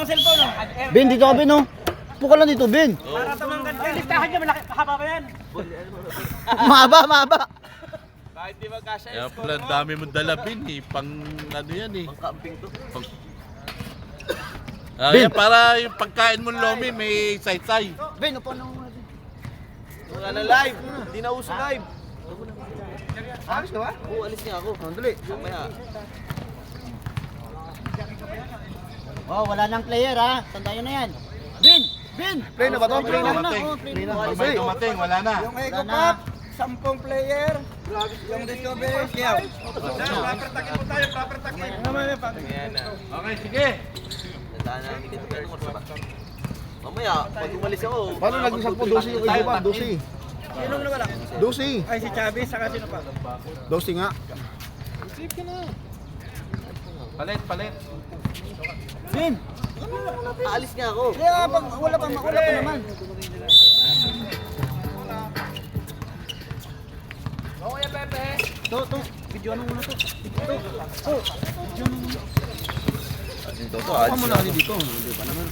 cellphone, no? Ben, dito ka, Ben, oh. Puka lang dito, Ben. Para tumanggan ka. Listahan niya, malaki. Mahaba ba yan? Mahaba, mahaba. Kahit di magkasya. Kaya pala dami mong dalabin eh. Pang ano yan eh. Pang camping to. Kaya para yung pagkain mong lomi may say-say. Ben, upo na muna. Wala na live. Hindi na uso live. Alis ka ba? Oo, alis niya ako. Sandali. Mamaya. Oh, wala nang player, ha. Tandaan na yan. Ben! Ben! Play na ba to? Play na. Dumating. Play na. Pag may dumating, wala na. Yung Eco Wala na. Cup, 10 player. Yung Discovery, siyaw. Papertakin mo tayo, papertakin. Ayan na. Okay, sige. Tandaan na, hindi dito pero ba? Mamaya, pag umalis ako. Paano naging 10? 12 yung iba ba? 12. Sinong nawala? 12. Ay, si Chavez, saka sino pa? 12 nga. Palit, palit. Ben! Aalis nga ako. Kaya pag wala pa naman. Okay, Pepe. To. Video ano muna to. Video ano muna. Dito to, Ako mo na dito. Hindi pa naman.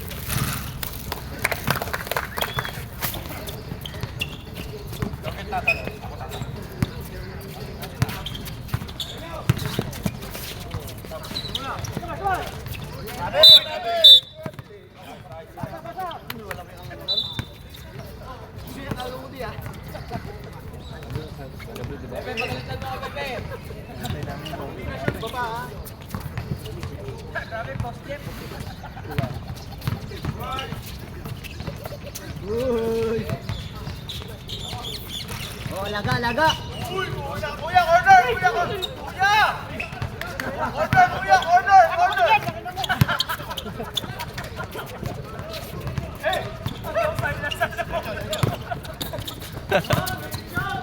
Oh, laga.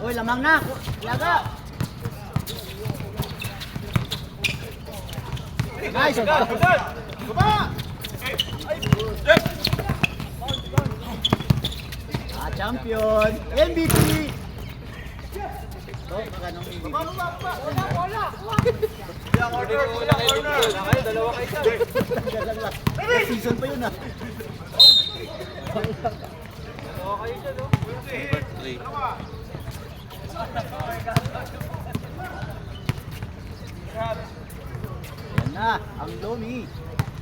Uy, lamang na. Laga. Nice. Champion. MVP. Oh, magkano MVP? Dalawa kayo. Season pa yun, ah. Yan na, ang lomi.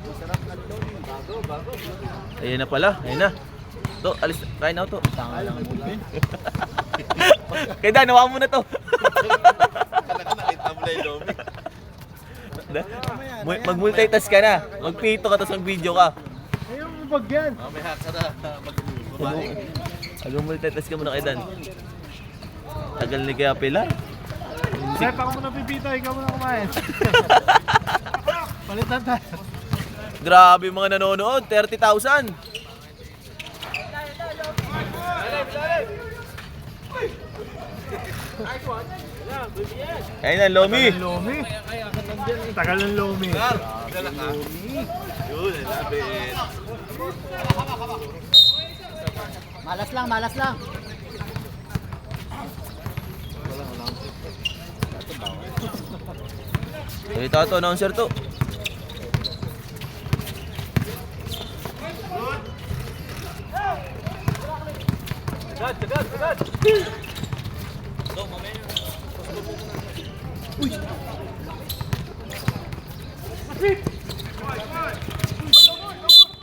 Ang sarap ng lomi. Bago. Ayan na pala, ayan na. To, alis, kain na to. Tanga lang mo lang. Kaya Dan, nawa mo na to. Nakita mo na yung lomi. Mag-multitask ka na. Magpito ka tapos mag-video ka. Mamaya ka na mag-kumain. Mag-multitask ka muna kay Dan. Tagal ni kaya Pilar. Sep, ako muna pipito. Ikaw muna kumain. Palitan tayo. Grabe yung mga nanonood, 30,000. Ayun na, Lomi. Lomi. Tagal ng lomi. Dala ka. Yun, I love it. Malas lang. Ito to, announcer to.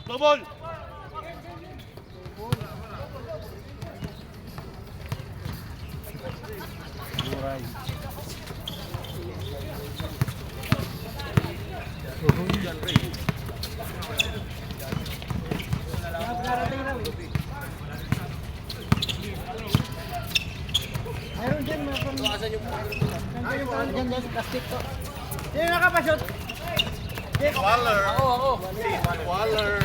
Double! Mayroon dyan, Diyan sa plastic to. Sino nakapashoot? Waller! Ako. Waller!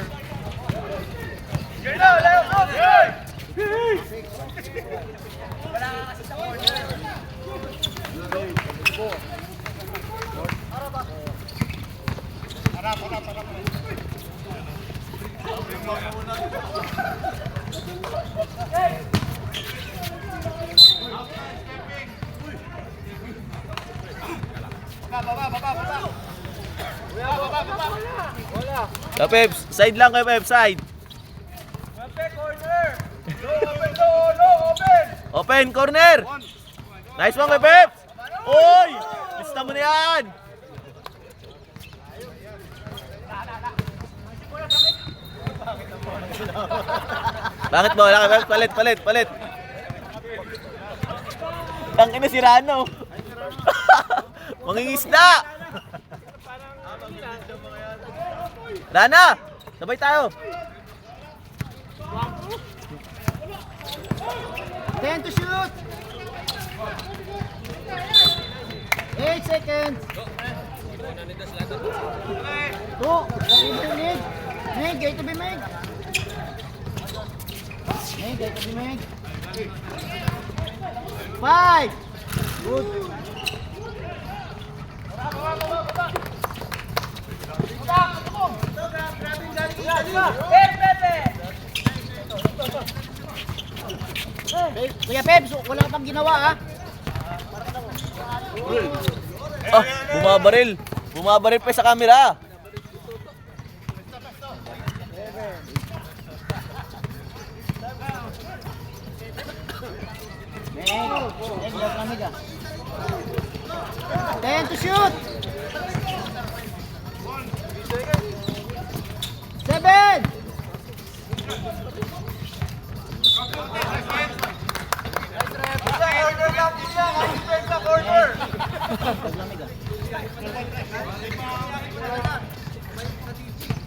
Wala. Ka Peps, side lang kay Peps, side. Open, corner. Nice one kay Peps. Oy! Lista mo na yan. Bakit ba? Wala kay Peps? Palit. Tangina si Rano. Mangingisda. Rana, sabay tayo. 10 to shoot. 8 seconds. 2. Mig. Mig, gate to be Mig. Mig, gate to be Mig. 5. Good. Kuya Pebs, wala ka pang ginawa ha. Ah, bumabaril pa sa camera. Meg, daw kami ka. 10 to shoot. 7.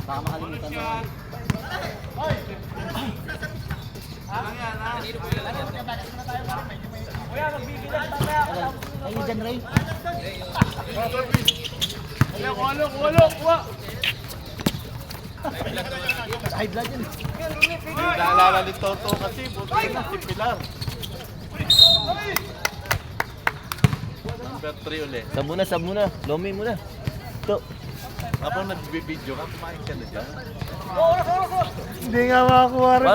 Baka makalimutan mo. Ayun dyan, Ray. High blood yun. Naalala ni Toto kasi, buti na si Pilar. Number 3 ulit. Sab muna. Lomi muna. Ito. Habang nagbibideo ka, kumain ka na dyan. Hindi nga makakuha rin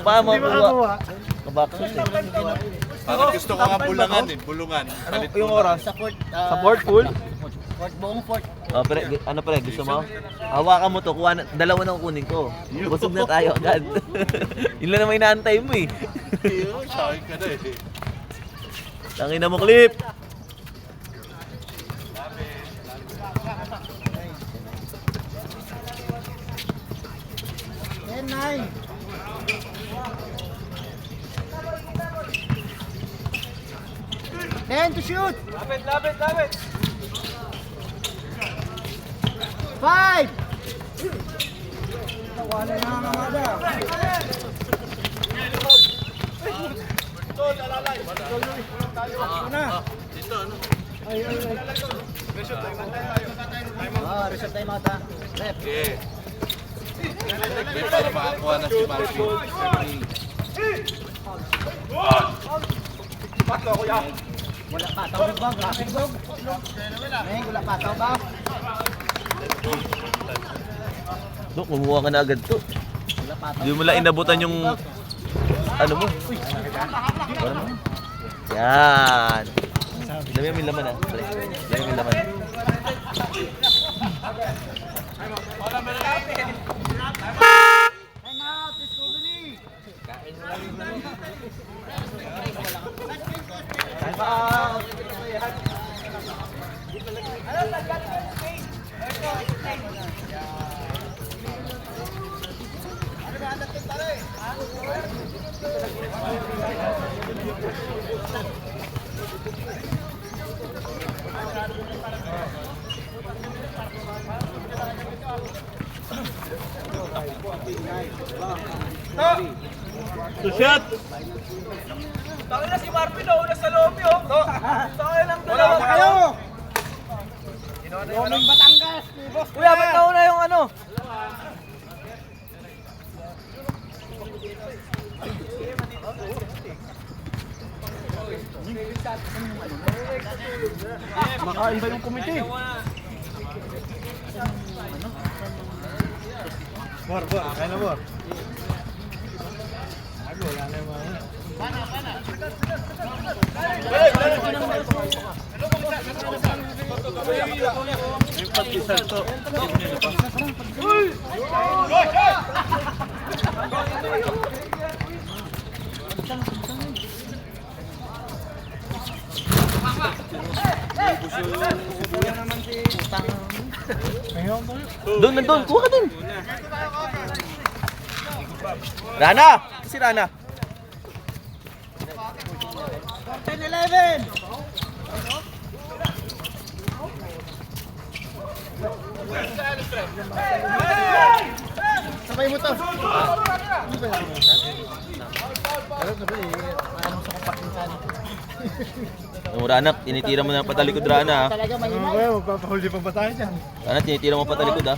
Paano Hindi makakuha. Kabaksos eh. Parang gusto ko nga bulangan eh, bulungan. Palit Yung bulungan. oras? Sa port. Sa port pool? Buong port. Oh, ano pre, gusto mo? Hawakan mo to, dalawa na kukunin ko. Busog na tayo agad. Yun lang naman inaantay mo eh. Iyo, sakin ka na eh. Tangina mo, Clip. Ten, 9. Ten to shoot. Lapit. 5. Wala na namada. Dito, ano? Reset time ata. Rep. Okay. May para makakuha na si Marco. Wala pataw ba? Graphic dog. May wala pataw ba? Dok, kumuha ka na agad to. Wala pataw. Hindi mo lang inabutan yung ano mo. Ano mo? Yan. Dami yung laman ah. Pre. Dami yung laman. Time out, Discovery. Time out. To shot! Tangin na si Marvin na una sa lobby oh. Tangin lang dalawa Kayo. Roming Batangas. Kuya, ba't nauna yung ano? Makain ba yung komite? Bor, kaya na bor. Wala na yung mga. Yung pag-isal to. Doon, nandun. Kuha ka doon. Rana! Si Rana. 10-11. Sabay mo to. Yung Rana, tinitira mo na patalikod, Rana. Talaga Ano mahina. ba yun? Magpapahuli pa ba tayo dyan? Rana, tinitira mo patalikod, ha.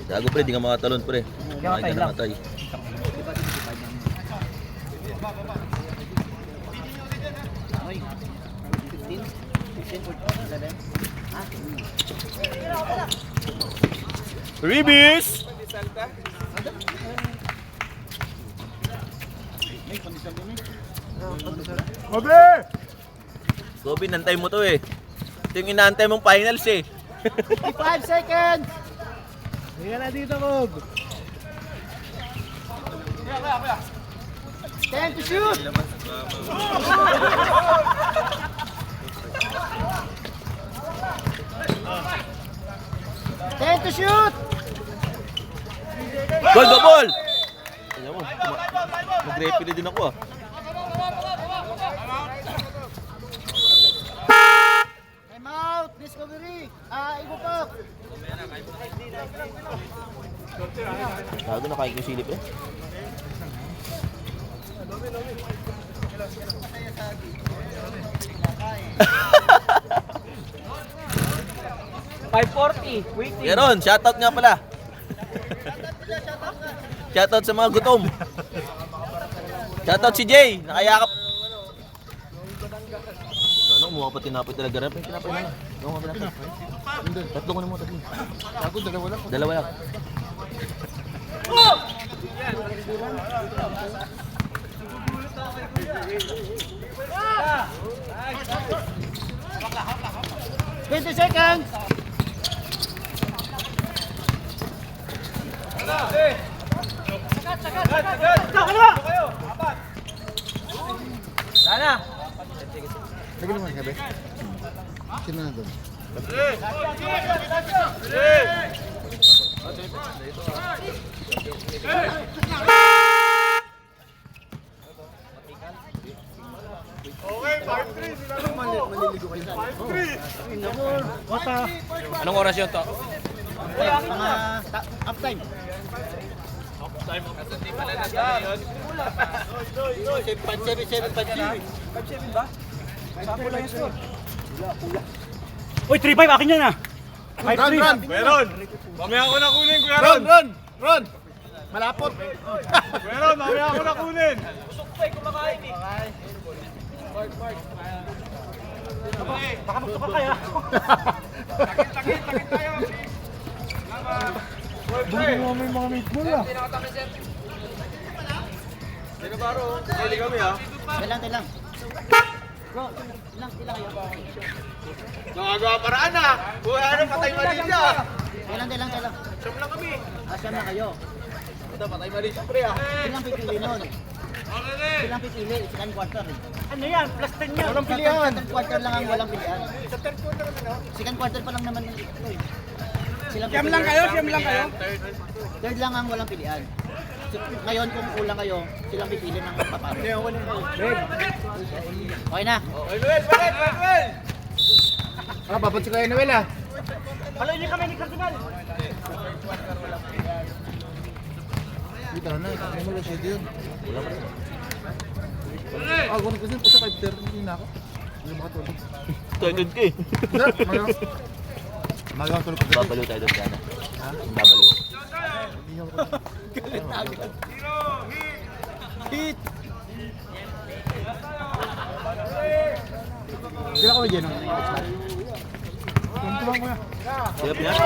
Gago, pre, di ka makatalon, pre. Kumain ka na matay. Ribis! Mabe! Kobe, nantay mo to eh. Ito yung inaantay mong finals eh. 55 seconds. Hindi ka na dito, Bob. 10 to shoot. Ten to shoot. Goal, double! Ayan mo, mag-referee din ako ah. Time out. Discovery. Igo pa. Gago, nakain ko yung silip eh. Waiting. Meron, shoutout nga pala. Shoutout sa mga gutom. Shoutout si Jay, nakayakap. Ano, mukha pa tinapay talaga rin. Tinapay na lang. Gawin mo tinapay. Tatlo ko na mo, tatlo. Ako, dalawa lang. Dalawa lang. Twenty seconds. Sana. Lagi naman kabe. Sino na doon? Anong oras yun to? Mga half time. Uy, 3-5 akin yan ah. Run, run! Meron! Mamaya ako na kunin, Kuya Run, Ron! run! Run! Malapot! Kuya Ron, mamaya ako na kunin! Busok pa eh, kumakain eh. Baka magtuka kaya. Takit tayo! Buti mo may mga meatball ah. Sino baro? Sali kami ha? Ilang. Bro, ilang kayo? Nakagawa paraan ha! Kuya Ron, patay Malaysia! Ilang. Siyam lang kami! Siyam na kayo. Ito, patay Malaysia pre ha! Ilang pipili nun? Ilang pipili? Second quarter eh. Ano yan? Plus 10 yan. Walang pilihan. Second quarter lang ang walang pilihan. Second quarter pa lang naman ito eh. Siyam lang kayo? Third lang ang walang pilihan. So, ngayon kung kulang kayo, silang pipili ng paparo. Okay na. Noel, bakit? Noel! Papansin kayo Noel ah. Halo, hindi kami ni Cardinal. Dito na, ano mo siya yun? Ako na kasi po sa 5:30 na ako. Hindi makatulog. Excited ka eh. Magang tulog ko. Babalo tayo doon sana. Babalo. Hit! Sila ko dyan. Tuntulang ko na. Sila pinas?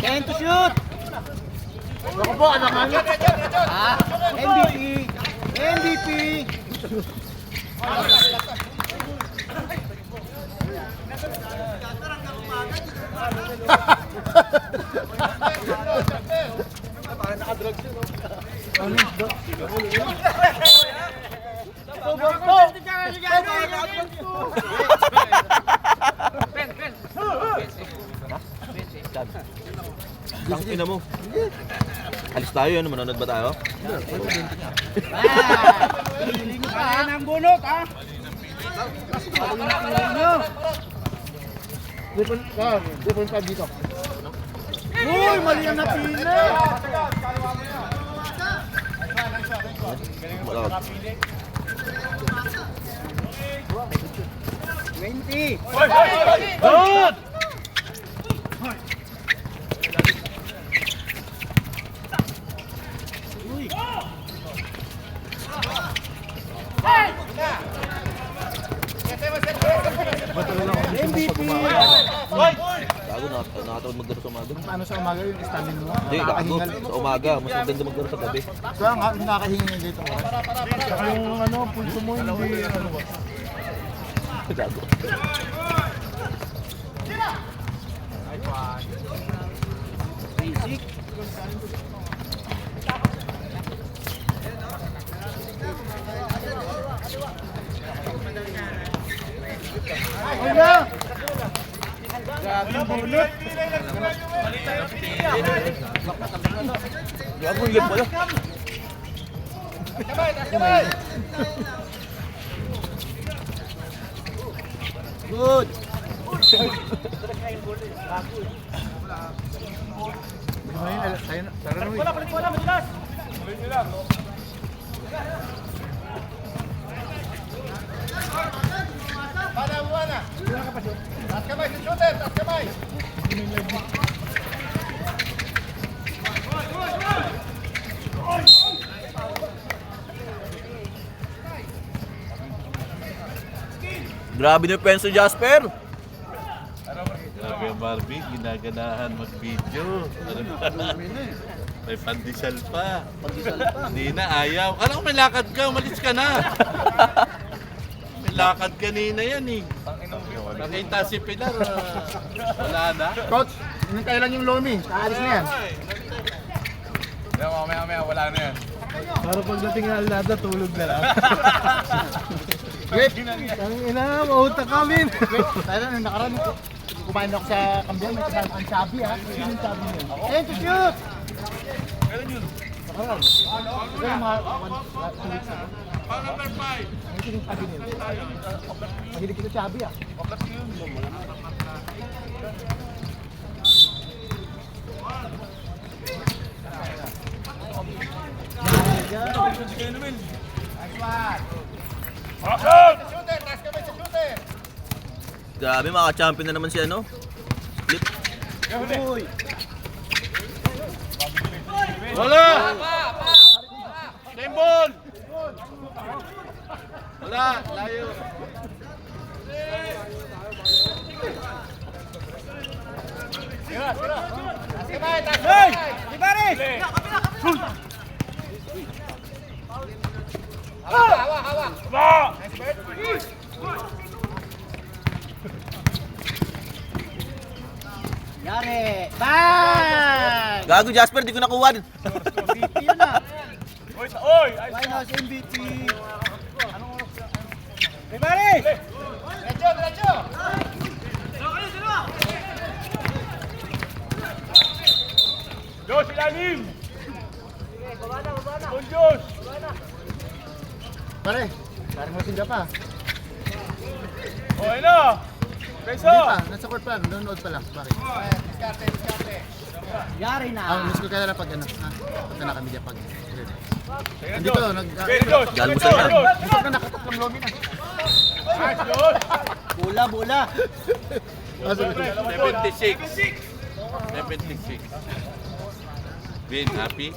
10 to shoot! Ako po, anak nga niya. Ah, MVP! MVP! Ang ina mo. Alis tayo, ano? Manonood ba tayo? Hiling pa! Ang bunot, ha? Different pa dito. Uy, mali ang napila! Wala. 20! Good! MVP! Gago, nakatawad maglaro sa umaga. Ano sa umaga yung stamina mo? Hindi, gago. Nakakahingal. Sa umaga, mas maganda maglaro sa gabi. Kaya nga, nakakahingal dito. Saka yung ano, pulso mo hindi ano. Gago. Basic! Wala! Gago, yung pala. Good! Tara na, Grabe na yung penso, Jasper. Grabe ang Barbie, ginaganahan mag-video. May pandesal pa. Hindi na, ayaw. Alam ko may lakad ka, umalis ka na. May lakad kanina yan eh. Nakita si Pilar, wala na. Coach, hinintay lang yung Lomi. Aalis na yan. Mamaya, wala na yan. Para pagdating ng Alnada, tulog na lang. Wait! Ang ina, mauta kami. Wait, tayo na, nakaraan. Kumain ako sa kambiyan, may kasama ang Chubby ha. Sino yung Chubby mo? 10 to shoot! Nakaraan. Ito yung mga 2 weeks ago. May sino yung Chubby nila? Mahilig kita Chubby ha. Grabe, maka-champion na naman si ano. Split. Uy! Wala! Tembol! Wala, layo. Hey! Di pare! Hawak! Yari! Bang! Gago, Jasper, di ko nakuha. MVP yun ah! Oy! White House MVP! Di pare! Diyos, ilalim! Don Diyos! Pare, parang masing ka pa. Okay na! Peso! Hindi pa, nasa court pa, nanonood pa lang. Bakit? Yari na! Miss ko kaya na pag ano, ha? Punta na kami dyan pag. Nandito, Pero Diyos! Galmusal na. Gusto na nakatatlong Lomi na. Nice, Diyos! Bola, bola! Ah, sige. 76. 76. Vin, happy?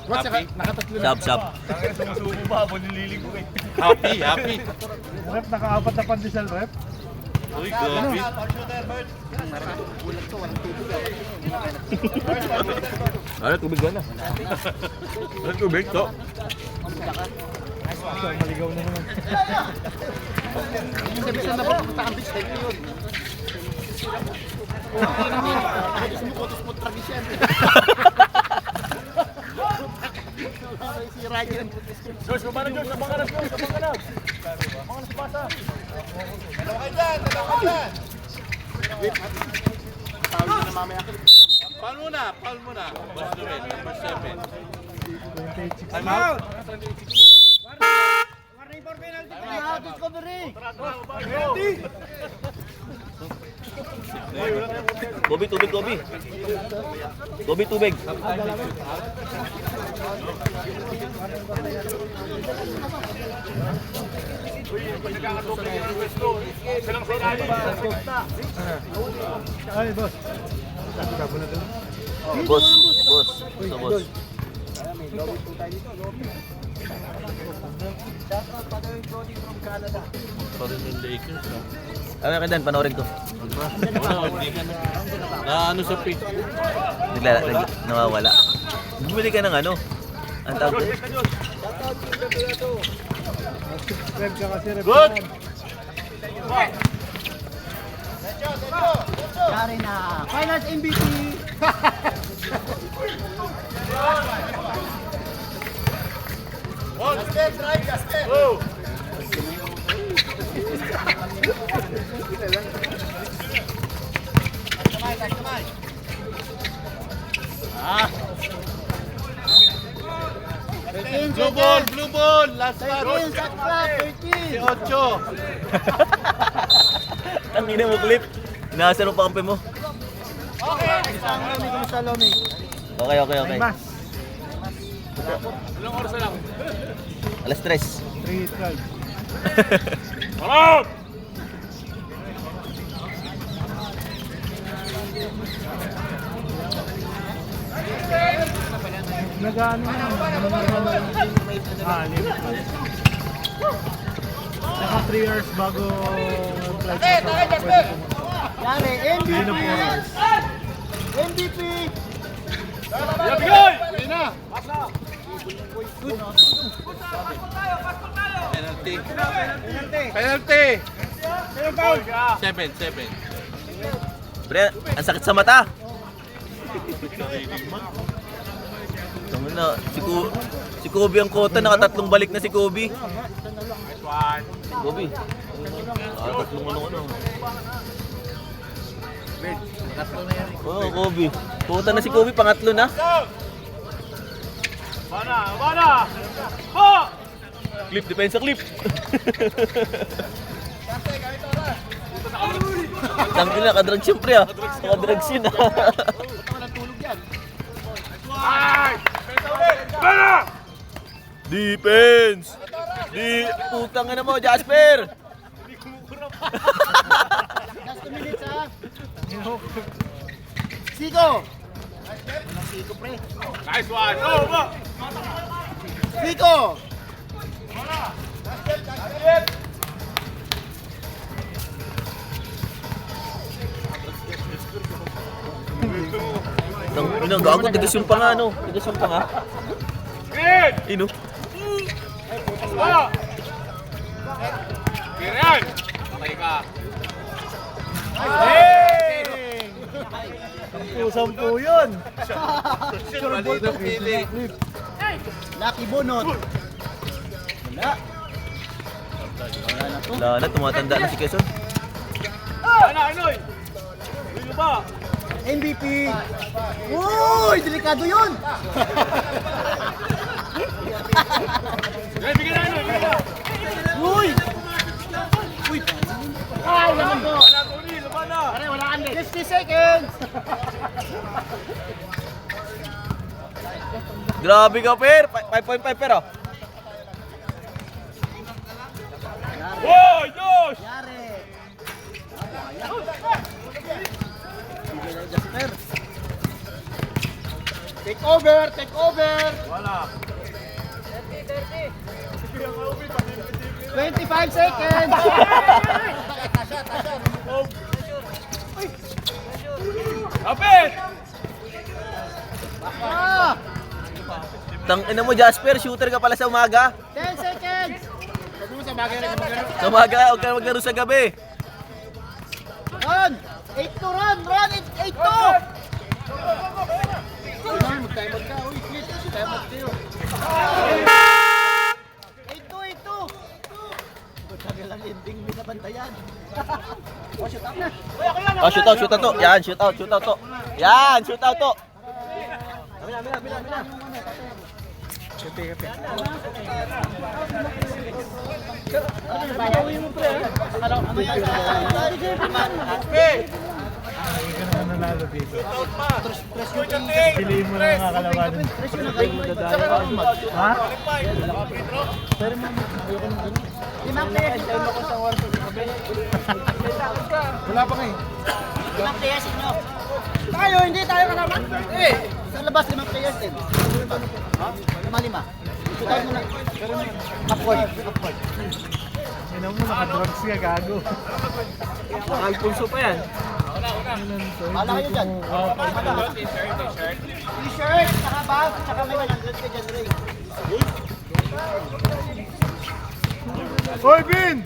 What, saka, Happy? nakatatlo na. Sab, sab. Tangin, sumusubo pa habang nililig ko eh. Happy, happy. Rep, naka-apat na pandesal, rep. Uy, grabe. Ano, tubig ba na? Ano, tubig to? Maligaw na naman. Sabi sa napunta ang beach life yun. Kutos-kutos trabis yan. Si Ryan. George, kumana George, sabang ka na George, sabang ka na. Sabang na sa basa. Dalawa Tawag na mamaya. Paul muna. Boss Joel, number 7. 28-6. Time out. Discovery. Kobe, tubig, Kobe. Kobe, tubig. Ay, boss. Gabo na doon. Boss. Ito, boss. Parang yung Lakers. Ano ka Dan, panoorin ko. Wala, hindi ka na. Ano sa pitch? Nawawala. Bumili ka ng ano? Ang tawag doon? Subscribe ka kasi. Good! Yari na. Finals MVP. Oh! Blue ball! Last shot! 13, shot clock, 13. Si Ocho! Ang ina mo, Clip. Inaasan mo pa kampe mo. Isang Lomi, kumusta Lomi? Okay. May mas. Alas 3. 3-12. Harap! Nag-ano na. Anim. Naka 3 hours bago flight. Yari, MVP. Ayun na 4 hours. MVP. Bigay! Penalty! Penalty! 7. Pre, ang sakit sa mata. Tama na, si Kobe ang kota, nakatatlong balik na si Kobe. Kobe. Nakatatlong ano. Oo, Kobe. Kota na si Kobe, pangatlo na. Bana! Po! Clip, depensa clip. Tangin na, kadrag siyempre ah. Nakadrags yun ah. Walang tulog yan. Bana! Defense! Putang na mo, Jasper! Last 2 minutes ha. Siko. Walang Siko pre. Nice one! Oh, ba! Siko. Tangin na, gago, tigas yung panga no. Tigas yung panga. Green! Ino. Bana! Kirian! Patay ka. Sampu yun. Mali na pili. Lucky Bonot. Wala. Wala na to. Wala na, tumatanda na si Quezon. Bana, Inoy! Dito ba? MVP. Uy, delikado yun. Bigyan na, Inoy! Bigyan na! Uy. Uy. Ay, naman to. Bana, Tony! Laban na! Pare, wala kang 50 seconds. Grabe ka, Per. 5.5 pero. Boy! Josh! Yari. Jasper. Take over. Wala. 25 seconds. Oh, Kapit! Tang ina mo, Jasper, shooter ka pala sa umaga. 10 seconds! Sa umaga, huwag ka maglaro sa gabi. Run! 8-2 run! Run! 8-2! Mag-timeout ka. Uy, please. Timeout kayo. 8-2! Tagal lang ending. May nabantayan. Oh, shoot out na. Oh, shoot out to. Yan, shoot out to. Yan, shoot out to. Hindi ka naman nanalo dito. Piliin mo na mga kalabanin. Ha? Limang players ito. Wala pa nga eh. Limang players inyo. Tayo, hindi tayo kasama. Sa labas, limang players din. Lima. Shoot out muna. Upward. Ina mo, naka-drugs ka, gago. Alfonso pa yan. Hala kayo dyan. T-shirt, saka bag, saka may 100 ka dyan, Ray. Hoy, Bin!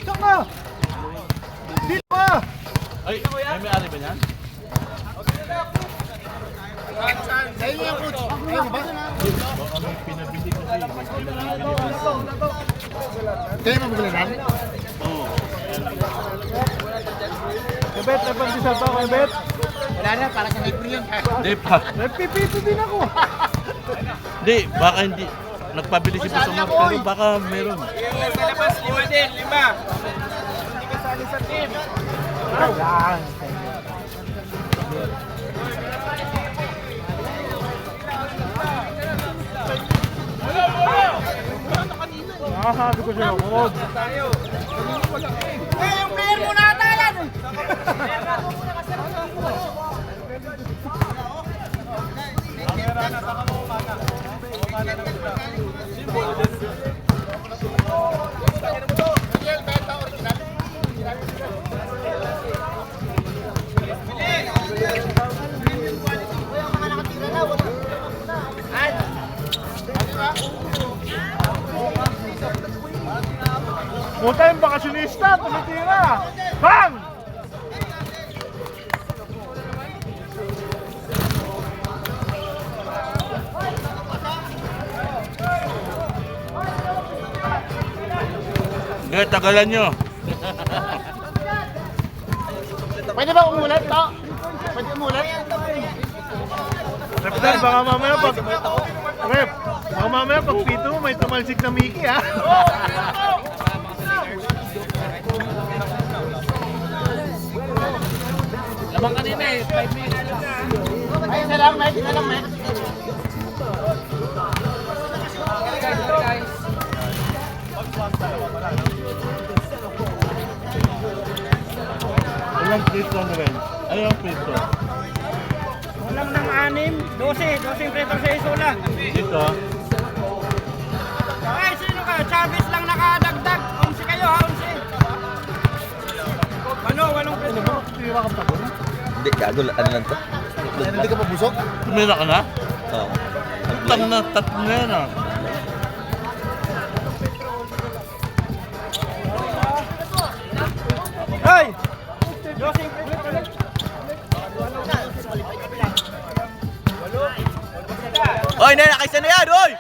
Tsaka! Dito ka! Ay, may ari ba yan? Sa inyo yung coach. Ayun ba? Pinabili ko siya. Kaya mo maglanan? Oo. Ebet, napag-isal pa ako, Ebet. Wala na, para sa libre yun. Hindi pa. Nagpipito din ako. Hindi, baka hindi. Nagpabili si Boss Omar, pero baka meron. Sa labas, 5 din, 5. Hindi kasali sa team. Ayan. Nakasabi ko sa'yo, Kod. Yung player muna ata yan. Puta yung bakasyonista, tumitira! Bang! Hindi, tagalan nyo. Pwede ba umulat to? Pwede umulat? Reptar, baka mamaya pag... Rep, baka mamaya pag pito mo may tumalsik na Mickey, ha? Labang kanina eh, 5 minutes lang. Ay, isa lang, Mike. Isa lang, Mike. Ilang prito na rin? Ano yung prito? Walang ng 6, 12 pretor sa isola. Dito? Ay, sino ka? Chavez lang nakadagdag. 11 kayo ha, 11. Ano, walong pretor. Tira ka pa doon. Hindi, gago, ano lang to? Hindi ka pa busog? Tumira ka na? Oo. Tang na, tatlo na yan ah. Hey! 12 pretor. Oy, nena, kaysa na yan, oy!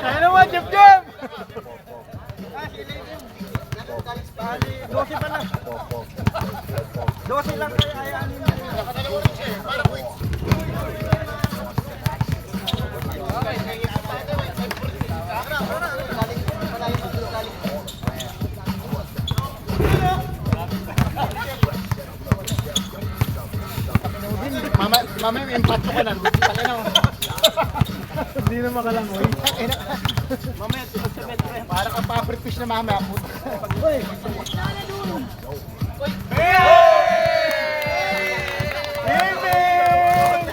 Ano mo, Jeff Jeff? 12 pa lang. 12 lang kayo ayanin. Mama, may impact ko na. Hindi na makalangoy. Mamaya, para kang paper fish na mamaya. Uy! Amen!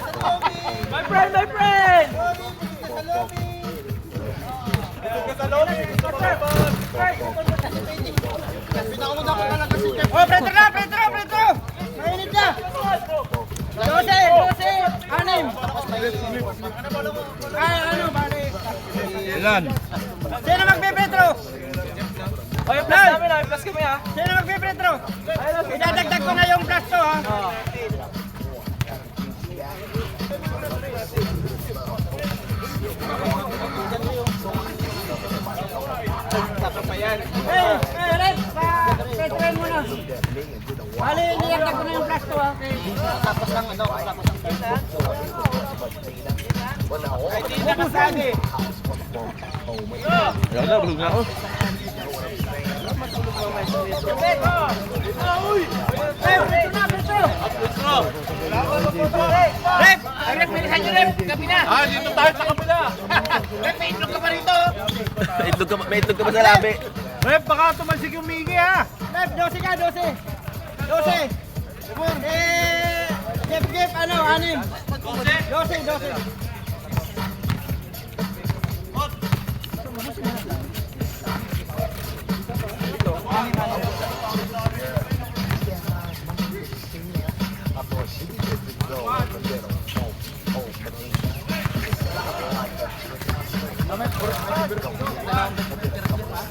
Ilan? Sino magpe-petro? O yung plus namin ha, yung plus kami ha. Sino magpe-petro? Idadagdag ko na yung plus to ha. Red, pa-petroin mo na. Bali, niyagdag ko na yung plus to ha. Tapos ng ano, tapos ng Hindi na kasali. Alam na, bulog na ako. Rep! Rep, bilisan nyo Rep! Gabi na! Ah, dito tayo sa kabila. Rep, may itlog ka pa rito! May itlog ka ba sa labi? Rep, baka tumalsik yung Miggy ha. Rep, 12 ka, 12! 12! Gep, ano, 6? 12!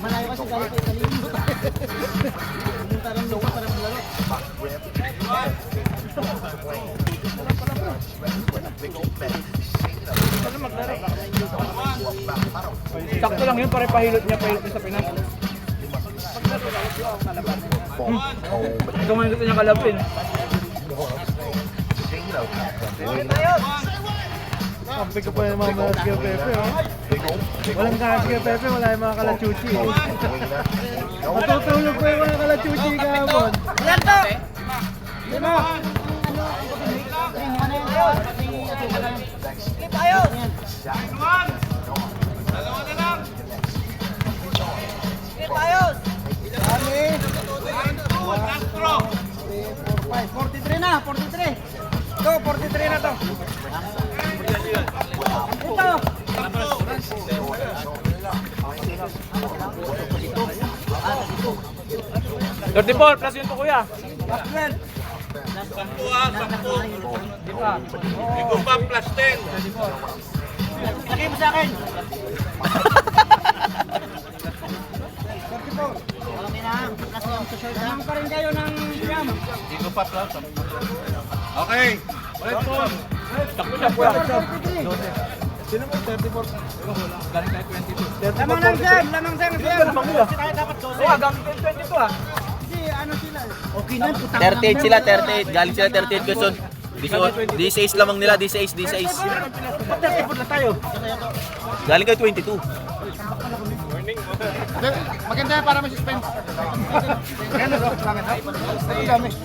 malayo kasi galing kayo sa linggo. Pumunta ng lupa para maglaro. Sakto lang yun, pare pahilot niya sa Pinas. Ito mahilot niya kalapin. Kampi ko pa yung mga Kaya Pepe ha. Walang Kaya Pepe, wala yung mga kalachuchi. Matutulog ko yung mga kalachuchi kahapon. Ilan to? Lima. Clip ayos! Clip ayos! Kami. 43 na, 43. Ito, 43 na to. Ito! 34 plus yun to kuya. Plus 12. 10 Di pa. Ikaw pa plus 10. Lagay mo sa akin. 34. Walang minahang. Plus yung sa shirt ha. Samahan pa rin kayo ng siyam. Ikaw pa plus 10. Okay. Ulit po. Takbo siya kuya. Sino mo? 34. Lamang ng siyam, lamang siyam. Lamang nila. Kasi tayo dapat 12. Oo, hanggang 22 ah. Hindi, ano sila eh. Okay na, putang 38 sila, 38. Galing sila 38 Quezon. 16 lamang nila, 16. Ba't 34 na tayo? Galing kayo 22. Maganda yan para may suspense.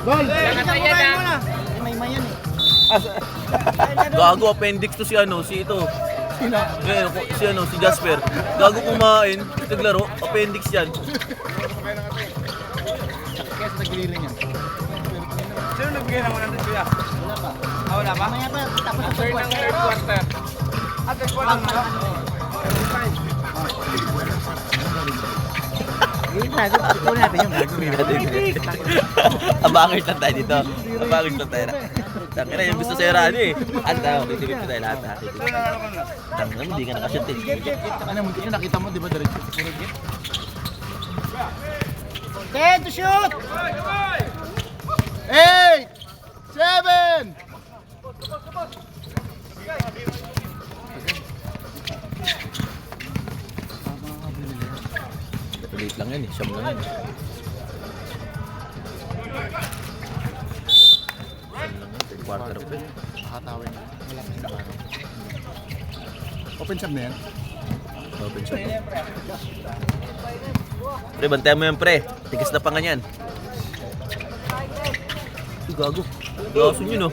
Gol! May mayan eh. Gago, appendix to si ano, si ito. Ngayon, si ano, si Jasper. Gago kumain, naglaro, appendix yan. Kaya sa tagilirin yan. Sino nagbigay ng 100 kuya? Ah, wala pa? Mamaya pa, tapos sa Third ng third quarter. At third quarter na lang. Ituloy natin yung gagawin. Abangers lang tayo dito. Abangers lang tayo. Tangina yung gusto sa'yo Rani eh. At titipid ko tayo lahat ha. Tangina mo, hindi ka nakashoot eh. Ano mo, nakita mo, di ba diretso? 10 to shoot! 8! 7! Late lang yan eh, siyam lang yan. Third quarter pa. Makatawin na. Open shot na yan? Open shot. Pre, bantayan mo yan pre. Tigas na pa nga yan. Uy, gago. Gaso nyo no.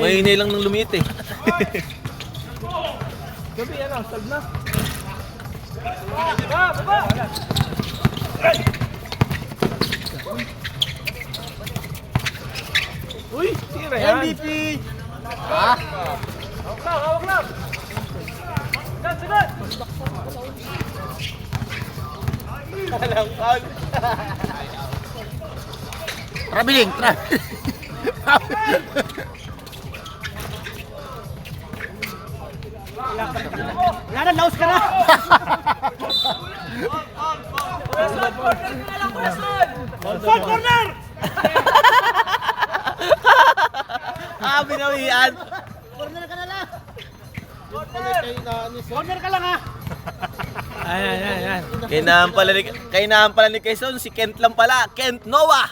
Mahinay lang nang lumiit eh. Gabi, ano, solve na. Baba! Uy, tira yan. MVP! Ha? Hawak lang! Sunod! Traveling! Wala na, laos ka na! Full corner! Binawian. Corner ka na lang! Corner ka lang ha! Kainahan pala ni Quezon, si Kent lang pala. Kent Noah.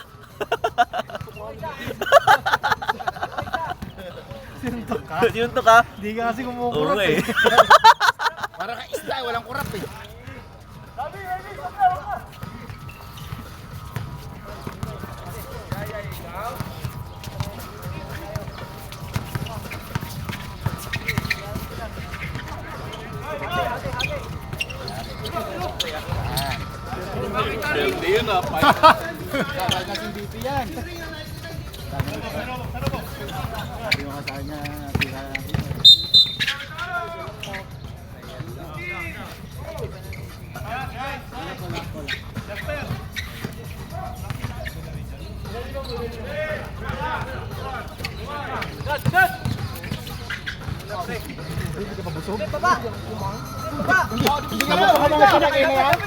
Sinuntok ka? Hindi ka kasi Oo kumukurot eh. Para ka isda, walang kurap eh. Hindi yun ah. Kawal kasing BP yan. Sabi mo ka sa kanya, tira natin. Hindi ka ba mga kinakain na yan?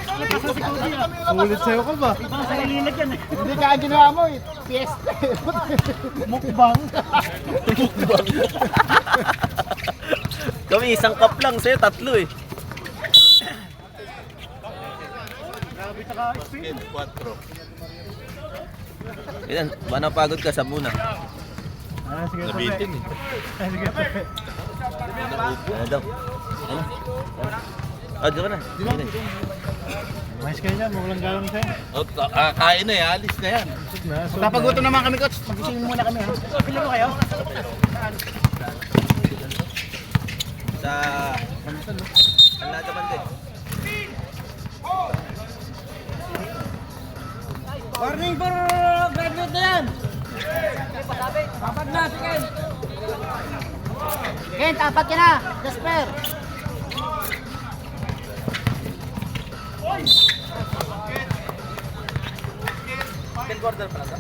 Sulit sa'yo ka ba? Sa nalilag yan eh. Hindi ka ang ginawa mo eh. Fiesta eh. Mukbang. Kami isang cup lang, sa'yo tatlo eh. Basket 4. Yan, ba napagod ka sa muna? Sige, Nabitin eh. Sige, Ano daw? Ano? Diyan ka na. mais kayo dyan, mawalang galang sa'yo. Kain na eh, alis na yan. Busog na, so Papagutom naman kami, coach. Magising muna kami ha. Pila mo kayo? Sa... Ang nadaman din. Warning for graduate na yan! Papat na, sige! Kent, apat ka na. Jasper. Second quarter pala ka?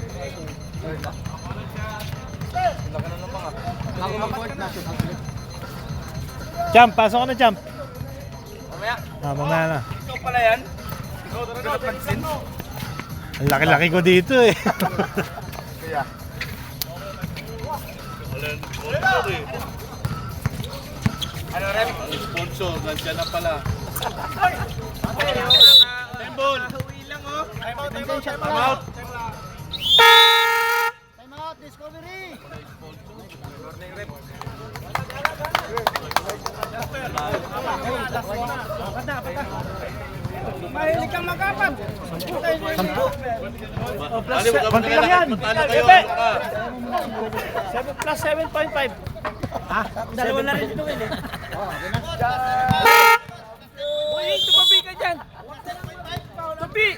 Bago mag-court na. Champ, pasok ka na, Champ. Mamaya. Mamaya na. Ikaw pala yan? Ikaw talaga pansin? Ang laki-laki ko dito eh. Ano rin? Sponsor, nandiyan na pala. Tembol! Uwi lang oh! Time out, time out, time Come out! Time out, Discovery. Mahilig kang magapat! Konti lang yan! Matalo kayo! Bebe! Ano ka? 7 plus 7.5. Ha? Dalawa na rin ito eh. Uy, tumabi ka dyan! Tumabi!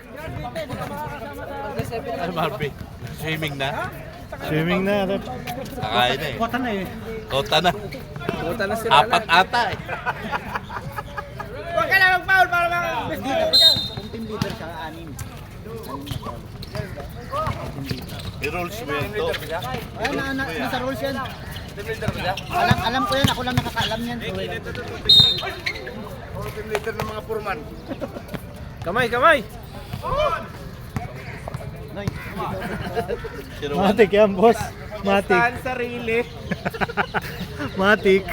Ano Marvin? Swimming na? Swimming na, rep. Kakain na eh. Kota na eh. Kota na. Puta na sila. Apat ata eh. Huwag ka na mag-foul para mga Kung team leader siya, anim. May rules mo yan to. Ay, nasa rules yan. Alam ko yan, ako lang nakakaalam yan. Kamay, kamay! Matik yan, boss. Matik. Stand sarili. Matik.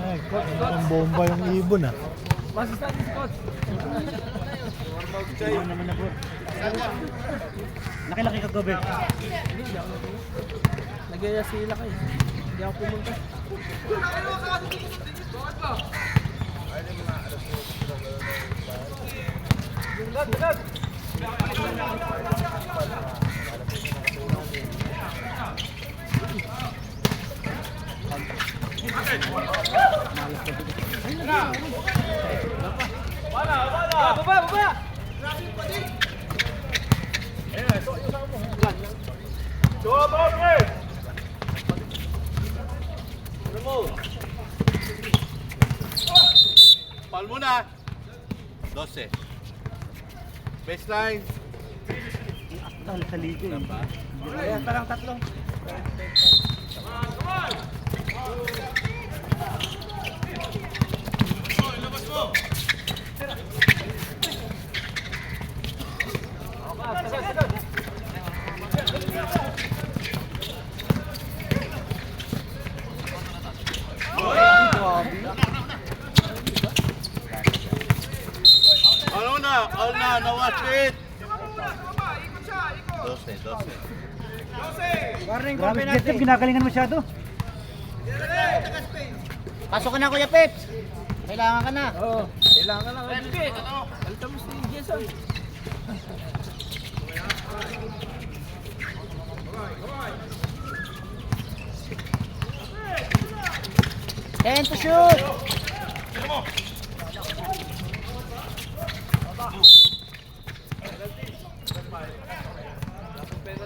Ay, ang bomba yung ibon ah. Masasali si coach. Nakilaki ka, Gobe. Nagyaya sila kayo. Hindi ako pumunta. Baba, baba! Pal mo na. 12. Baseline. Sa ligo eh. Ayan, parang tatlo. Ano na? All na, na-watch it. 12. Warning po, Grabe, penalty. Jeff, ginagalingan masyado. Pasok ka na Kuya Peps. Kailangan ka na. Oo. Kailangan lang. Alta mo si Jason. Ten to shoot.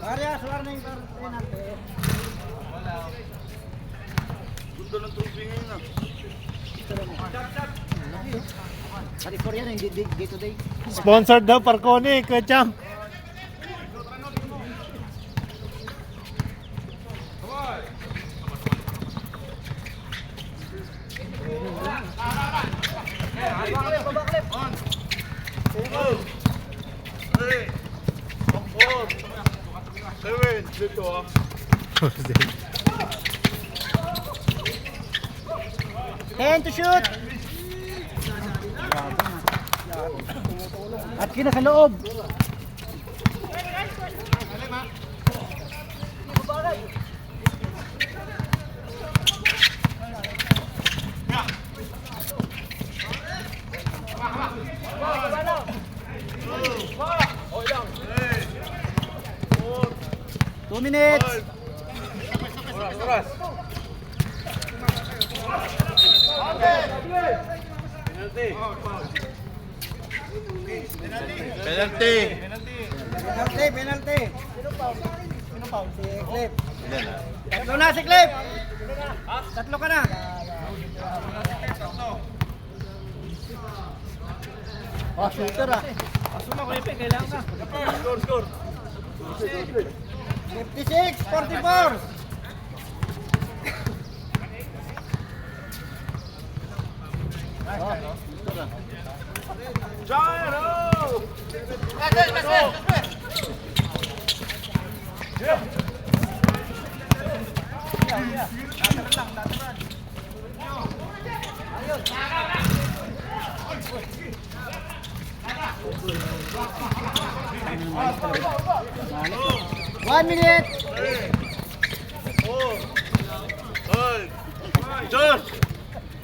Arias, warning for penalty. Gusto ng tubig ngayon ah. Pari for yan, hindi day to day. Sponsored daw, Parcone, Kuya Champ. Hey! 4! 7! Dito ah. Ten to shoot. At kina sa loob. Two minutes. Penalty! Penalty. Sino pa? Si Clip. Ilan ah? Tatlo na si Clip. Tatlo ka na. Oh, shooter ah. Pasok mo, Clip. Kailangan ka. Score. 56, 44. One minute. Hoy! George!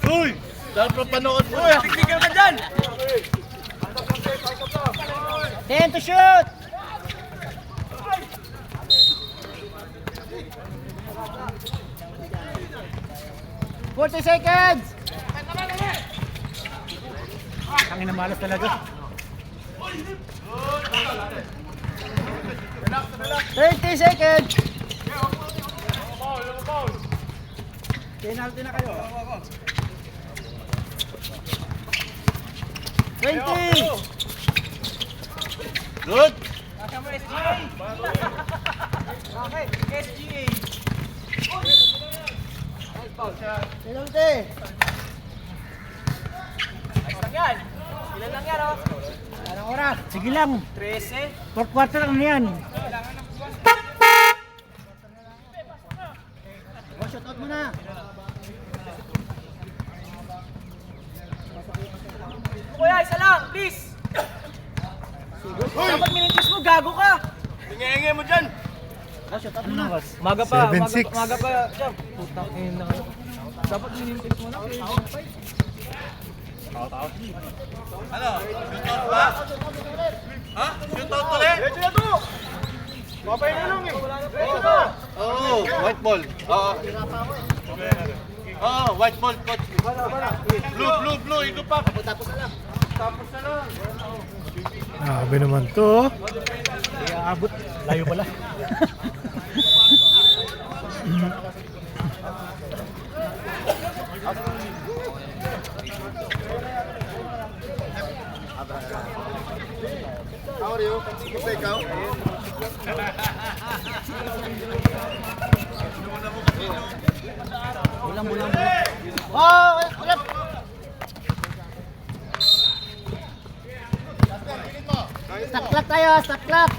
Uy! Dapat panood mo! Tigil ka dyan. 10 to shoot. Forty seconds. Ang ina malas talaga. 30 seconds. Penalty na kayo. 20. Good! Kasama mo SGA. Okay, SGA. Penalty. Ayos lang yan. Ilan lang yan, oh? Anong oras? Sige lang. 13. 4 quarter lang na yan. Oh, shoot out mo na. Kuya, isa lang, please. Dapat minintis mo, gago ka. Tingenge mo dyan. Oh, shoot out mo na. Maga pa, 7-6. maga pa. Jump. Putang ina kayo. Dapat minintis mo na. Ano? Shoot out ba? Ha? Shoot out ulit? Ito na to. Papay na lang eh. Oo, white ball. Oo. Oo, white ball, coach. Blue, ito pa. Tapos na lang. Tapos na lang. Grabe naman to. Kaya abot. Layo pala. Bulang. Oh, ulat. Saklap tayo, saklap.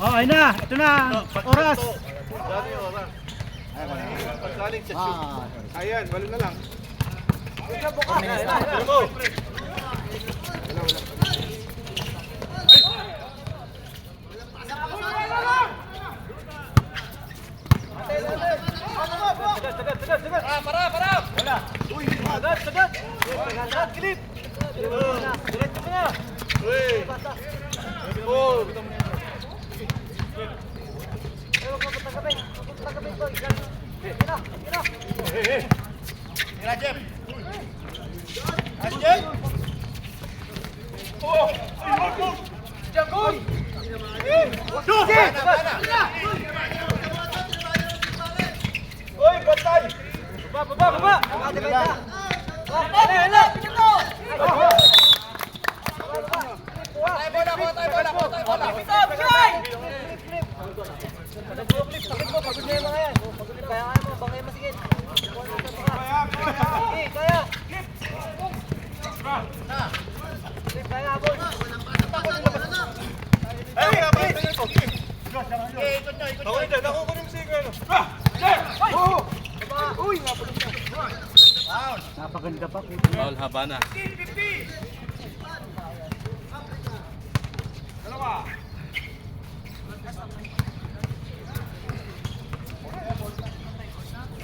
Oh, ayun na. Ito na. Oras. Pagkaling sa Ah, Ayan, walo na lang. Napaganda pa. Paul Habana.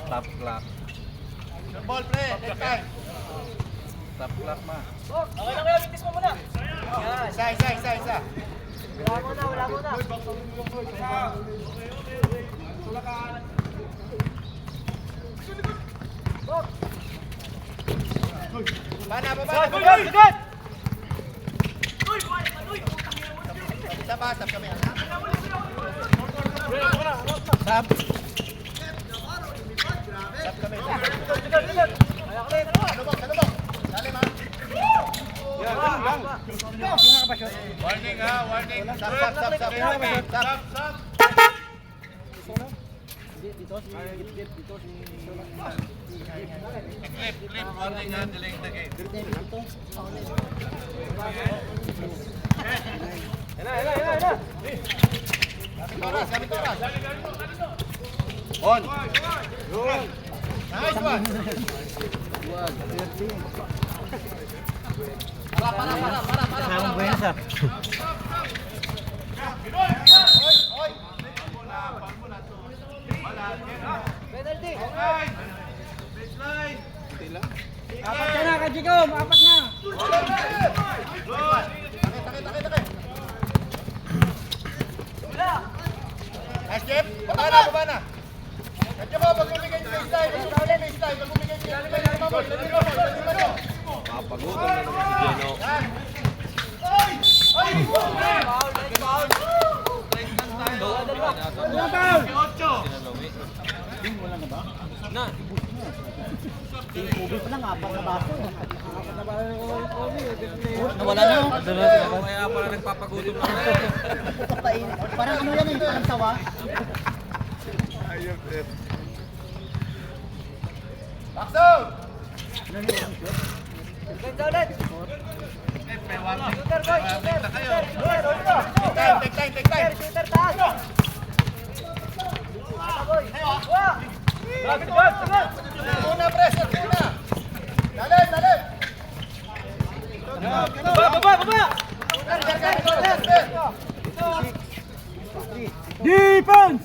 Top clock. Ball, pre. Take time. Top clock ma. Isa. Bana. Tap kami. Tap kami. Salubok. Dali, man. Warning ha, warning. Stop. Clip, warning ha, delaying the game. Gamit oras. On. Nice one. Kasama ko yan sa. Apat ka na, Kajigom! Apat na! Nice, Jeff. Baba na. Nandiyan mo, pag bumigay niyo baseline. Pag bumigay niyo baseline. Papagutom na naman si Geno. tubig pa lang, apat na baso. Nawala na. Kaya pala nagpapagutom na. Parang ano yan eh, parang sawa. Bakso! Take time. Una, pressure, una. Dali. Baba! Defense!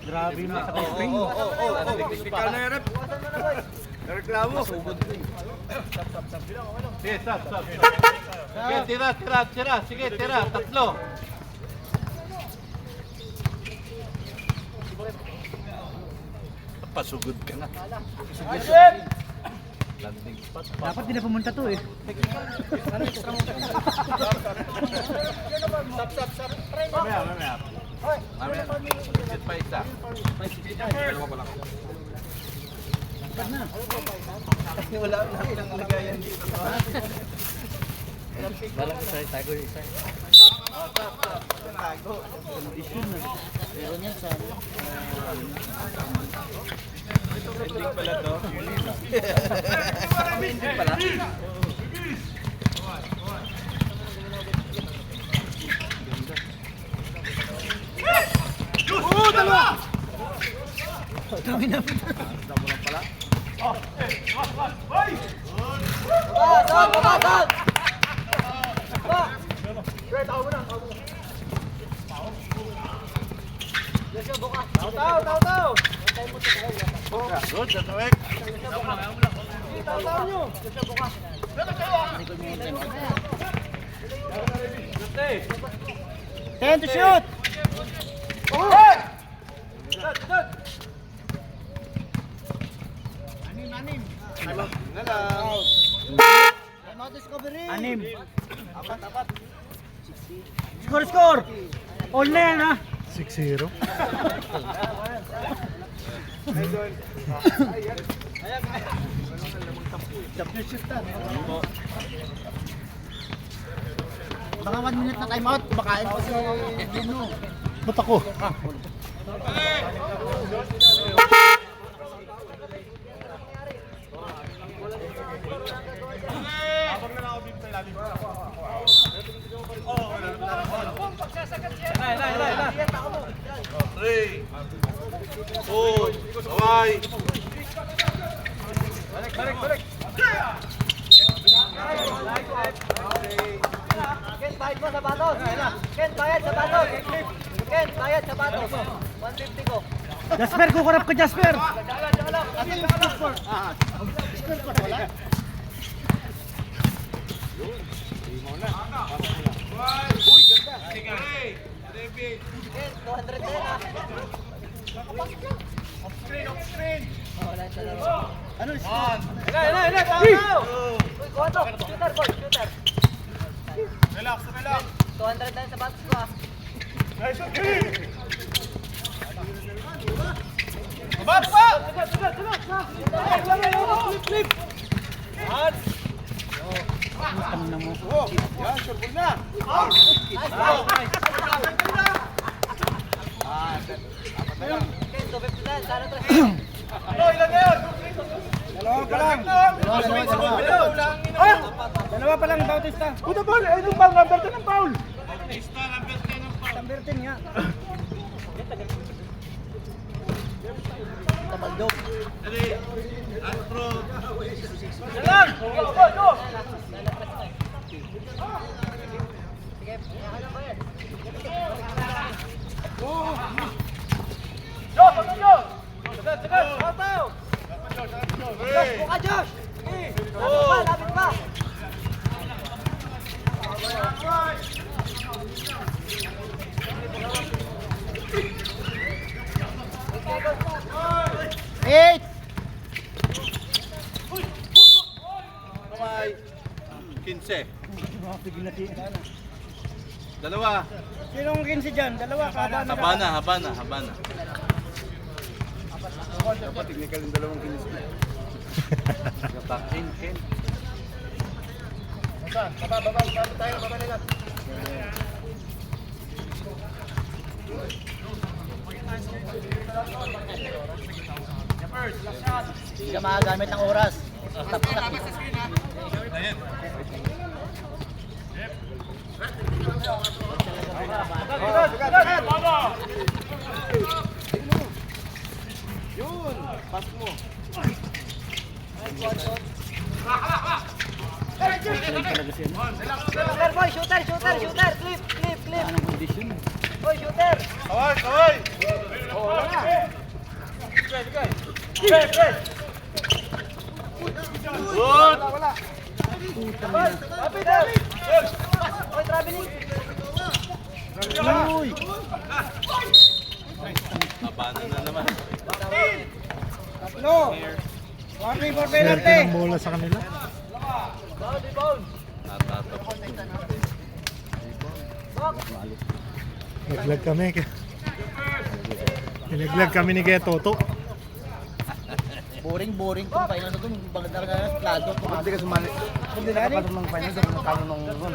Grabe na sa spring. Technical na yan. Reklamo. Sige, stop. Sige, tira. Sige, tira. Tatlo. Pasugod ka na. Landing spot pa. Dapat di na pumunta to eh. Mamaya. Sit pa isa. Pero niyan sa Good, tatawag. Ten to shoot! Time out discovery. Anim. Score! All na yan ha! 6-0. Baka 1 minute na time out, kumakain pa si Bruno. Ba't ako? Three. Four. Away. Ken, bayad mo sa batos. Ken, bayad sa batos. Ken, bayad sa batos. 150 ko. Jasper, kukurap ka Jasper! Ken, 200 na yan ha. Ano is Uy, kuha to. Shooter, boy, shooter. Relax. 200 na yan sa batos ko ha. Ken, 250 na yan. Sana to. Dalawa pa lang Bautista. Puta ball, eh yung foul, number 10 ang foul. Number 10 nga. Tabaldog. Ready. Astro. Buka, Josh! Lapit pa! Eight. Kamay. 15. Dalawa. Sinong 15 dyan? Dalawa ka ba? Habana. Dapat technical yung dalawang 15. Ken. Baba tayo, baba nila. Hindi ka makagamit ng oras. Tap. Yun, pass mo. Shooter, boy! Shooter! Clip! Anong condition? Boy, shooter! Kaway! Good! David! Boy, traveling! Uy! Habana na naman. No. Warning for Swerte penalty. ng bola sa kanila. Naglag kami. Nilaglag kami ni Kuya Toto. Boring kung final na doon. Bagad na klado. Hindi ka sumali. Hindi nakapasok ng final doon. Nakalo ng ron.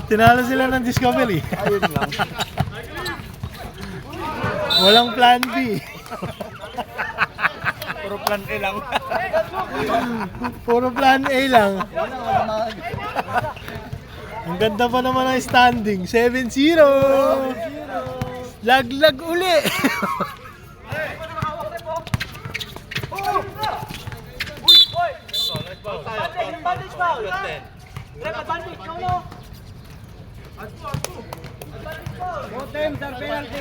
Tinalo sila ng Discovery. Ayun lang. Walang plan B. Puro plan A lang. Puro plan A lang. Ang ganda pa naman ang standing. 7-0. Laglag uli. Totem, sir, penalty.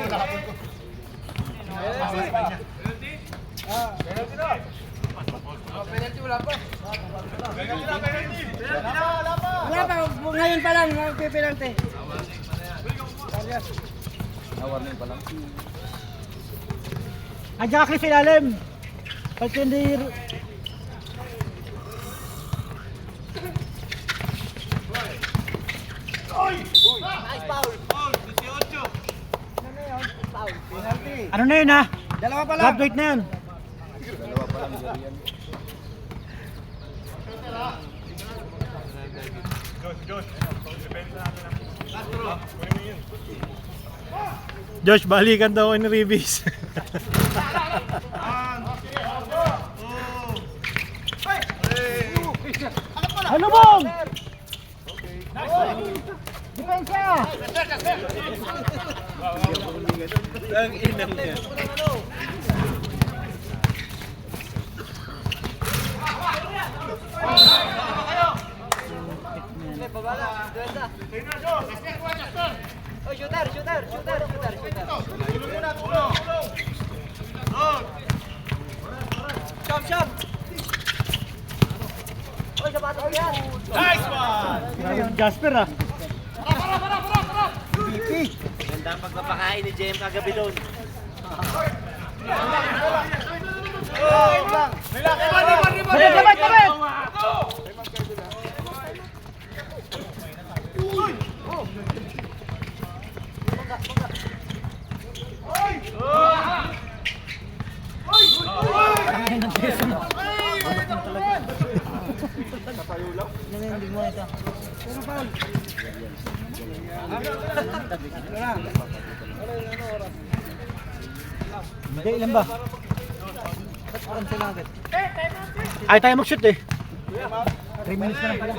Wala pa, ngayon pa lang, penalty. Andiyan ka sa ilalim. Pag hindi... Ano na yun ha? Dalawa pa lang. Love weight na yun. Josh, balikan daw in reviews. Ano bang? Depensa! Ang inang niya. Jasper ah. Ganda ang pagpapakain ni JM kagabi doon. Hindi, ilan ba? Ay, tayo mag-shoot eh. 3 minutes na lang pala.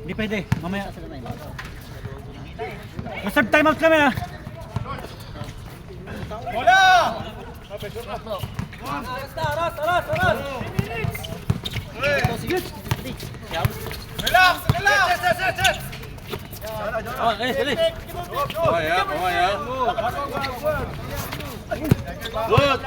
Hindi pwede, mamaya. Reserve time out kami ah. Oh, dali. Kumaya. Good.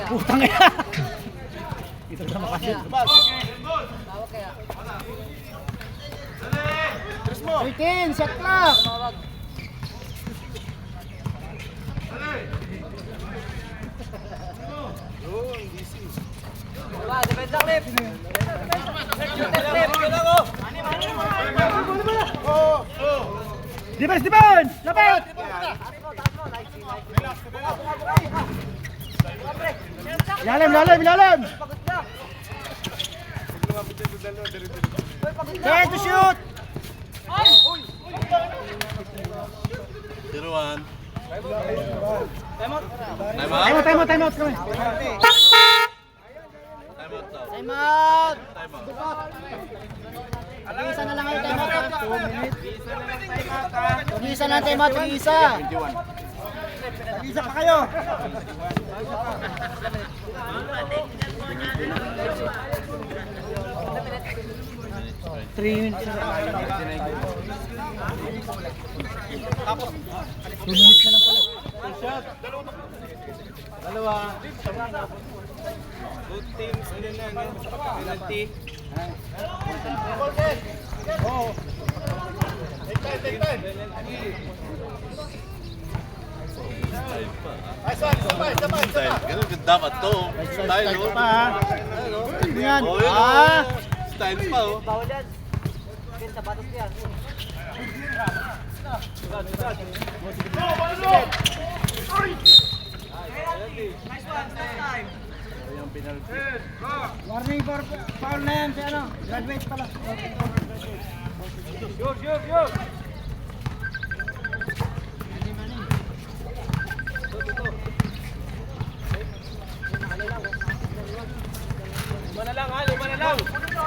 Putang ina. Ito na makashoot. Bikin, shot clock! Defense! Lapit! Ilalim! Kaya to shoot! 0-1. Time out. Time out kami. Time out daw. Time out! Time out. Isa na lang kayo time out. 2 minutes. Isa na time out, isa. Isa pa kayo. Three minutes. Style. Ganun dapat to. Style, oh. Yan. Oh, yun, Ah! oh. Style pa, oh. Warning for foul na yan si ano, graduate pala.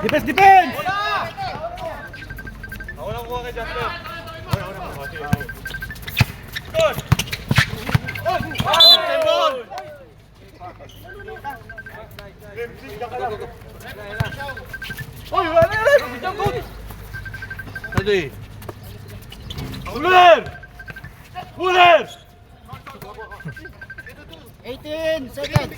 Defense, defense! Ano eh? 18 seconds.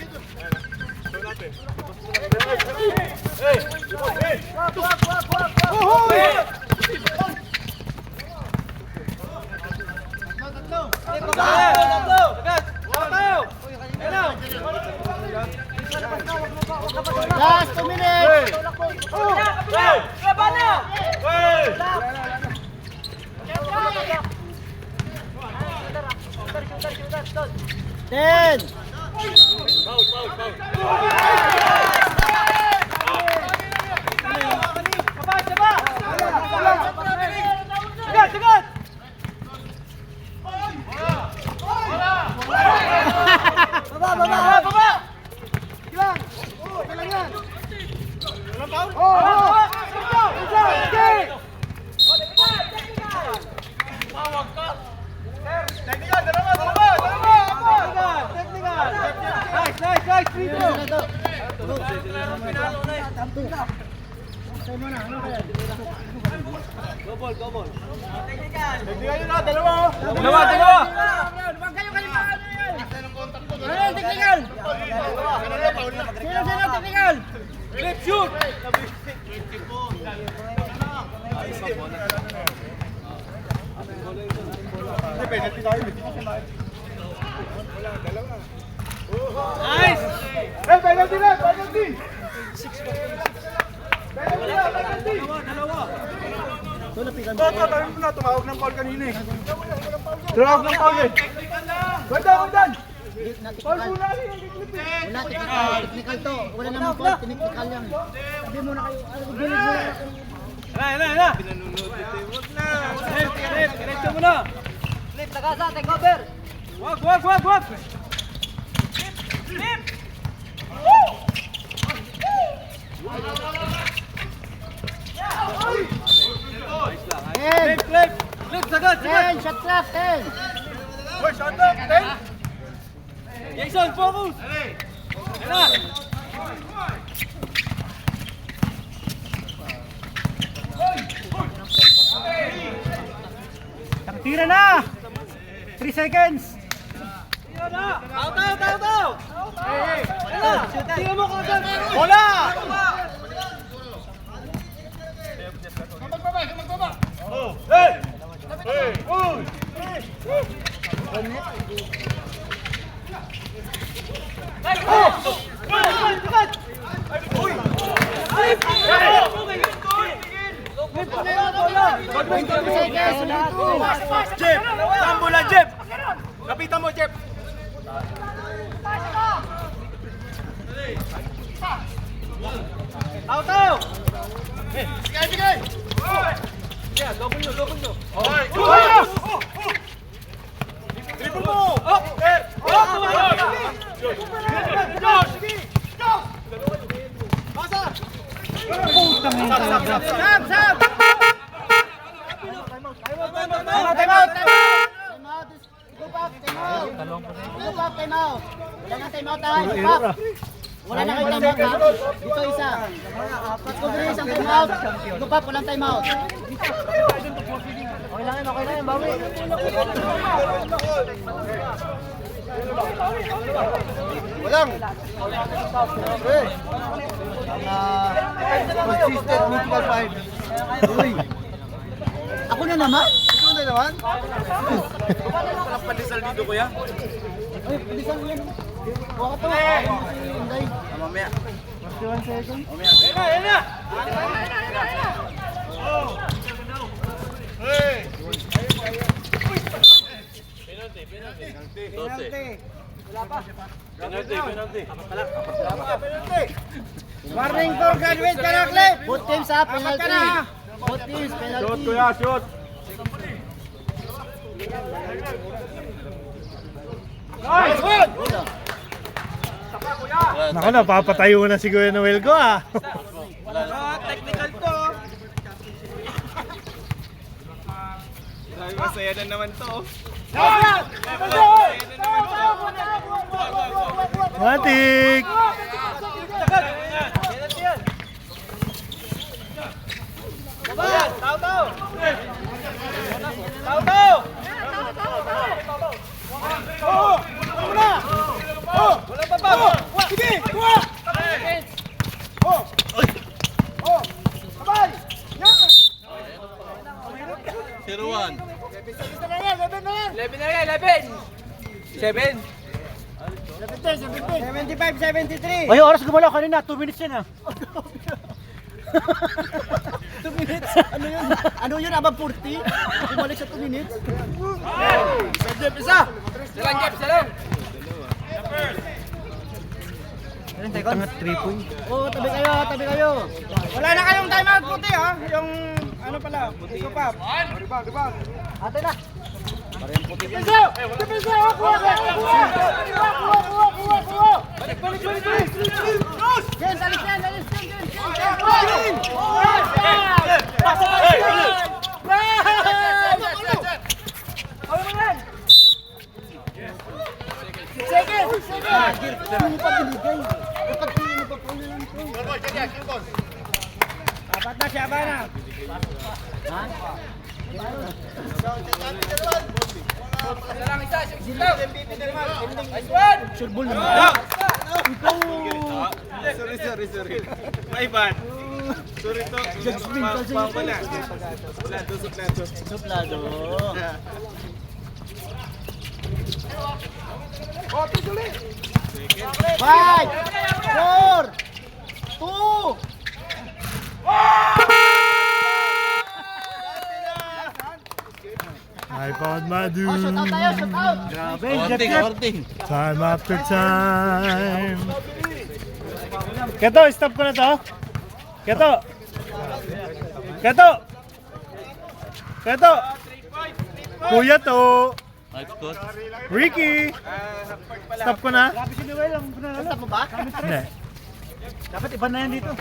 Last 2 minutes. Ten. Tumawag ng call kanina eh. Tumawag ng call eh. Ganda! Call muna kasi yung clip eh. Wala, technical to. Wala namang fault, technical yan. Sabi mo na kayo, gulit mo na. Diretso mo na. Flip, tagasa, take over. Wag. Ten. Flip, sagad. Ten, shot clock, 10. Shot up, 10. Jason, focus. Yan na. Tira na! 3 seconds! Out. Tingnan mo kagad. Bola! Jeff, sambo lang, Jeff. Kapitan mo, Jeff. Out. Sige. Yeah, double nyo. Triple mo. Pasa. Sam. Time out. Go back, time out. Wala nang time out, ha? Wala na kayo time out, ha? Dito isa. Pag cover isang time out. Go back, walang time out. Okay lang yan, bawi. Walang. Okay. Consistent mythical 5. Uy. Ako na naman? Ito na naman. Walang pandesal dito, kuya. Ay, bilisan mo yan. Huwag ka to. Inday. Mamaya. 1 second. Ayan na! Warning for graduate ka na, Clip! Both teams ha, penalty. Both teams, penalty. shoot! Nice one! Naku na, papatayo na si Kuya Noel ko ah. Technical to. Masaya na naman to. Matik! Zero one. 75-73. Ay, oras gumalaw kanina, 2 minutes yan ah. 2 minutes? Ano yun? Ano yun, abang 40? Bumalik sa 2 minutes? Isa! Salang, Jeff, salang! Tangat 3 point. Oo, tabi kayo, tabi kayo. Wala na kayong timeout puti ha. Yung ano pala, puti ko pa. Rebound. Ate na. Jen, alis yan, alis yan, Jen. Dapat na siya ba na? Salang isa, shoot lang. Nice one! Surbol naman. Sorry. My bad. Sorry to. Judgment kasi Pang ito. wala. Suplado. Suplado. Five, 4, 2. iPod Madu. Oh, shoot out tayo, shoot out. Korting. Time after time. Keto, stop ko na to. Keto. Kuya to. Nice score. Ricky. Stop ko na. Stop mo ba? Hindi. Dapat iba na yan dito.